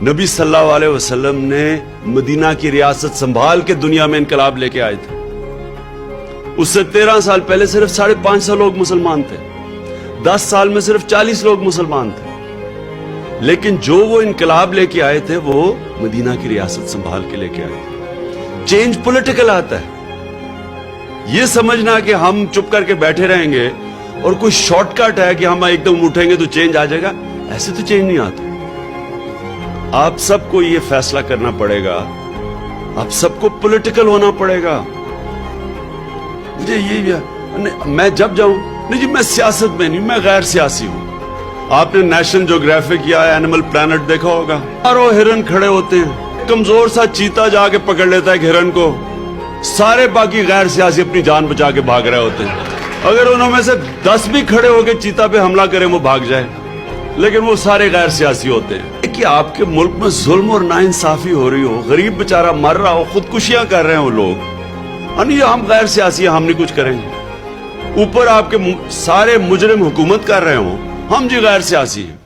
نبی صلی اللہ علیہ وسلم نے مدینہ کی ریاست سنبھال کے دنیا میں انقلاب لے کے آئے تھے. اس سے 13 سال پہلے صرف 550 لوگ مسلمان تھے. 10 سال میں صرف 40 لوگ مسلمان تھے. لیکن جو وہ انقلاب لے کے آئے تھے وہ مدینہ کی ریاست سنبھال کے لے کے آئے تھے. چینج پولیٹیکل آتا ہے. یہ سمجھنا کہ ہم چپ کر کے بیٹھے رہیں گے اور کوئی شارٹ کٹ ہے کہ ہم ایک دم اٹھیں گے تو چینج آ جائے گا، ایسے تو چینج نہیں آتا. آپ سب کو یہ فیصلہ کرنا پڑے گا، آپ سب کو پولیٹیکل ہونا پڑے گا. مجھے میں جب جاؤں نہیں جی میں سیاست میں نہیں، میں غیر سیاسی ہوں. آپ نے نیشنل جیوگرافک یا اینیمل پلانٹ دیکھا ہوگا، ہزاروں ہرن کھڑے ہوتے ہیں، کمزور سا چیتا جا کے پکڑ لیتا ہے ایک ہرن کو، سارے باقی غیر سیاسی اپنی جان بچا کے بھاگ رہے ہوتے ہیں. اگر انہوں میں سے 10 بھی کھڑے ہو کے چیتا پہ حملہ کریں وہ بھاگ جائے، لیکن وہ سارے غیر سیاسی ہوتے ہیں. کہ آپ کے ملک میں ظلم اور ناانصافی ہو رہی ہو، غریب بیچارہ مر رہا ہو، خودکشیاں کر رہے ہیں وہ لوگ، ہم غیر سیاسی ہم نہیں کچھ کریں گے. اوپر آپ کے سارے مجرم حکومت کر رہے ہوں، ہم جی غیر سیاسی ہیں.